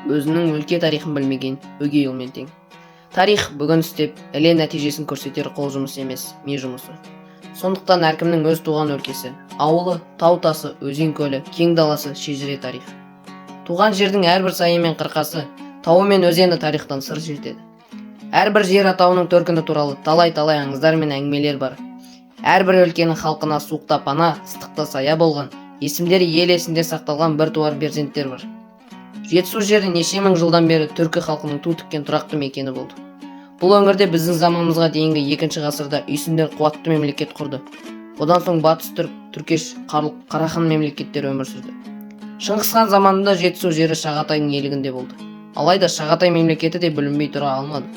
өзінің өлке тарихын білмеген өгей ұлмен тең. Тарих бүгін істеп, іле нәтижесін көрсетер қол жұмыс емес, ми жұмысы. Сондықтан әркімнің өз туған өлкесі, ауылы, тау-тасы, өзен-көлі, кең даласы шежіре тарих. Туған жердің әрбір сайы мен қырқасы, тауы мен өзені тарихтан сыр шертеді. Әрбір жер атауының төркіні туралы талай-талай аңыздар мен әңгімелер бар. Әрбір өлкенің халқына суықта пана, ыстықта сая болған, есімдері ел есінде сақталған бір туар перзенттер бар. Жетісу жері неше мың жылдан бері түркі халқының ту тіккен тұрақты мекені болды. Бұл өңірде біздің заманымызға дейінгі 2 ғасырда үйсіндер қуатты мемлекет құрды. Одан соң батыс түрк, түркеш, қарахан мемлекеттері өмір сүрді. Шыңғыс хан заманында Жетісу жері Шағатайдың иелігінде болды. Алайда Шағатай мемлекеті де бүлінбей тұра алмады.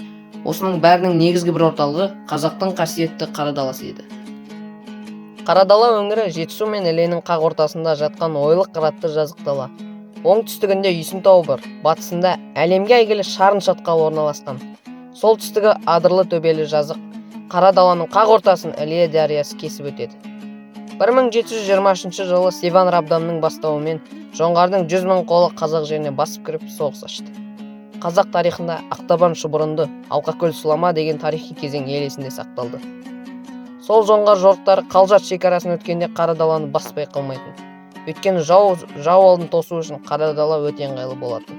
Осының бәрінің негізгі бір орталығы қазақтың қасиетті Қара даласы еді. Қара дала өңірі Жетісу мен Іленің қақ ортасында жатқан ойлы қыратты жазық дала. Оңтүстігінде Үйсін тауы бар, батысында әлемге әйгілі Шарын шатқалы орналасқан. Солтүстігі адырлы төбелі жазық, Қара даланың қақ ортасын Іле дариясы кесіп өтеді. 1723 жылы Севан Рабдамның бастауымен жоңғардың 100 000 қолы қазақ жеріне басып кіріп соғыс ашты. Қазақ тарихында Ақтабан шұбырынды, Алқакөл сұлама деген тарихи кезең ел есінде сақталды. Сол жоңғар жорықтары Қалжат шекарасын өткенде Қара даланы баспай қалмайтын. Өйткені жау алдын тосу үшін Қара дала өте ыңғайлы болатын.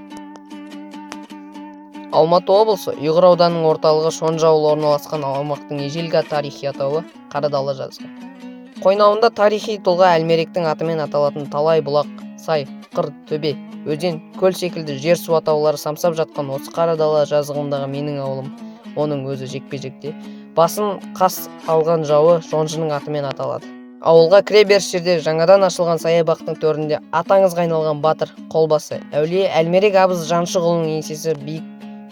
Алматы облысы Ұйғыр ауданының орталығы Шонжы ауылы орналасқан аумақтың ежелгі тарихи атауы Қара дала жазығы. Қойнауында тарихи тұлға Әлмеректің атымен аталатын талай бұлақ, сай, қыр, төбе, өзен, көл секілді жер су атаулары самсап жатқан осы Қара дала жазығындағы менің ауылым, оның өзі жекпе-жекте басын қас алған жауы Шонжының атымен аталады. Ауылға кіре беріс жерде жаңадан ашылған саябақтың төрінде аты аңызға айналған батыр, қолбасы, әулие Әлмерек абыз Жаншығұлының еңсесі биік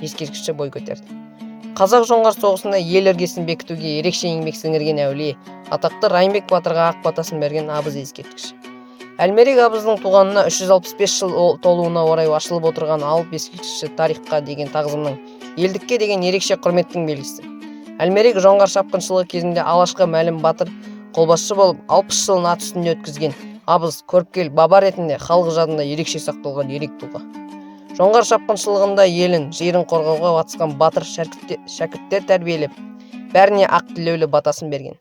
ескерткіші бой көтерді. Қазақ-жоңғар соғысында ел іргесін бекітуге ерекше еңбек сіңірген әулие, атақты Райымбек батырға ақ батасын берген абыз ескерткіші. Әлмерек абыздың туғанына 365 жыл толуына орай ашылып отырған алып ескерткіші тарихқа деген тағзымның, елдікке деген ерекше құрметтің белгісі. Әлмерек жоңғар шапқыншылығы кезінде алашқа мәлім батыр, қолбасшы болып 60 жылын ат үстінде өткізген абыз, көріпкел, баба ретінде халық жадында ерекше сақталған ерек тұлға. Жоңғар шапқыншылығында елін, жерін қорғауға қатысқан батыр шәкірттер тәрбиелеп, бәріне ақ тілеулі батасын берген.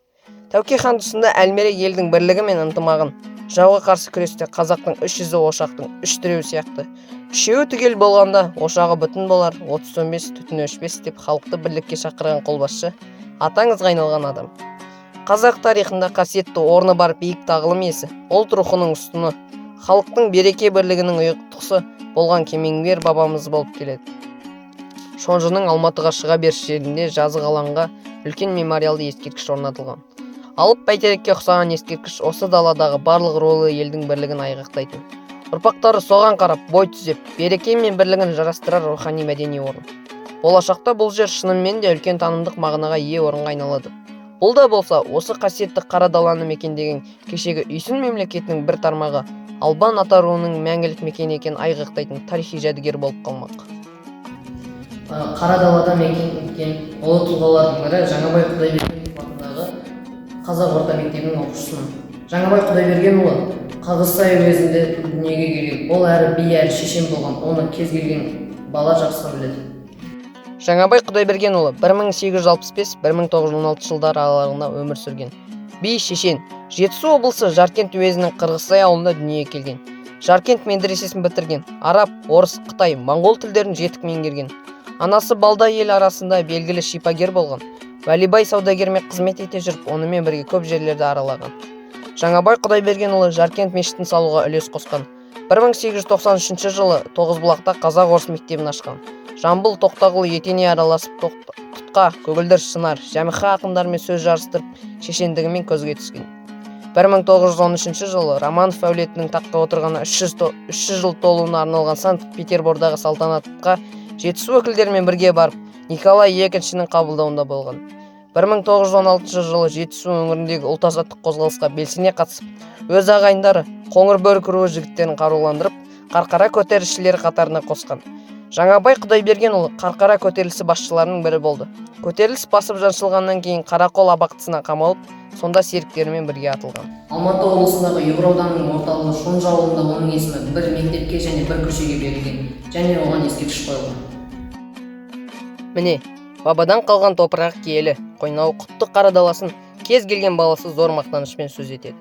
Тәуке хан тұсында Әлмерек елдің бірлігі мен ынтымағын, жауға қарсы күресте қазақтың 300 ошақтың 3 тіреуі сияқты, үшеуі түгел болғанда ошағы бүтін болар, 30 сөнбес, түтіні өшпес деп халықты бірлікке шақырған қолбасшы, аты аңызға айналған адам. Қазақ тарихында қасиетті орны бар биік тағылым иесі, ұлт рухының ұстыны, халықтың береке бірлігінің ұйытқысы болған кемеңгер бабамыз болып келеді. Шонжының Алматыға шыға беріс жерінде жазық алаңға үлкен мемориалды ескерткіш орнатылған. Алып бәйтерекке ұқсаған ескерткіш осы даладағы барлық рулы елдің бірлігін айғақтайтын. Ұрпақтары соған қарап бой түзеп, береке мен бірлігін жарастырар рухани мәдени орын. Болашақта бұл жер шынымен де үлкен танымдық мағынаға ие орынға айналады. Бұл да болса, осы қасиетті Қара даланы мекендеген кешегі Үйсін мемлекетінің бір тармағы Албан ата руының мәңгілік мекені екенін айғақтайтын тарихи жәдігер болып қалмақ. Қара далада мекен еткен ұлы тұлғалардың бірі Жаңабай Құдайбергенов атындағы Қазақ орта мектебінің оқушысымын. Жаңабай Құдайбергенұлы Қырғызсай уезінде дүниеге келген. Ол әрі би, әрі шешен болған. Оны кез келген бала жақсы біледі. Жаңабай Құдайбергенұлы 1865-1916 жылдар аралығында өмір сүрген. Би, шешен. Жетісу облысы Жаркент уезінің Қырғызсай ауылында дүниеге келген. Жаркент медресесін бітірген. Араб, орыс, қытай, моңғол тілдерін жетік меңгерген. Анасы балда ел арасында белгілі шипагер болған. Вәлибай саудагермен қызмет ете жүріп, онымен бірге көп жерлерді аралаған. Жаңабай Құдайбергенұлы Жаркент мешітін салуға үлес қосқан. 1893 жылы Тоғызбұлақта Қазақ-орыс мектебін ашқан. Жамбыл, Тоқтағұл етене араласып, Тұтқа, Көгілдір, Шынар, Жәміха ақындармен сөз жарыстырып, шешендігімен көзге түскен. 1913 жылы Романов әулетінің таққа отырғаны 300 жыл толуына арналған Санкт-Петербордағы салтанатқа Жетісу өкілдерімен бірге барып, Николай II-ның қабылдауында болған. 1916 жылы Жетісу өңіріндегі ұлт-азаттық қозғалысқа белсене қатысып, өз ағайындары Қоңыр Бөрік руы жігіттерін қаруландырып, Қарқара көтерілісшілері қатарына қосқан. Жаңабай Құдайбергенұлы Қарқара көтерілісі басшыларының бірі болды. Көтеріліс басып жаншылғаннан кейін Қарақол абақтысына қамалып, сонда серіктерімен бірге атылған. Алматы облысындағы Ұйғыр ауданының орталығы Шонжы ауылында оның есімі бір мектепке және бір көшеге берілген. және оған ескерткіш қойылған. Міне, бабадан қалған топырағы киелі, қойнауы құтты қара даласын кез келген баласы зор мақтанышпен сөз етеді.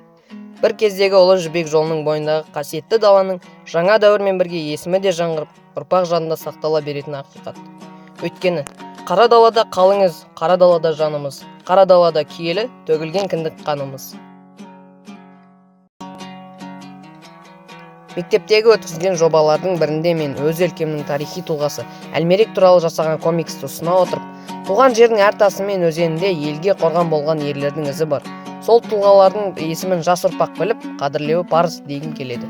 Бір кездегі ұлы жібек жолының бойындағы қасиетті даланың жаңа дәуірмен бірге есімі де жаңғырып, ұрпақ жадында сақтала беретін ақиқат. Өйткені қара далада қалыңыз, қара далада жанымыз, қара далада киелі, төгілген кіндік қанымыз. Мектептегі өткізген жобалардың бірінде мен өз өлкемнің тарихи тұлғасы Әлмерек туралы жасаған комиксті ұсына отырып, туған жердің әр тасы мен өзенінде елге қорған болған ерлердің ізі бар. Сол тұлғалардың есімін жас ұрпақ біліп, қадірлеуі парыз дегім келеді.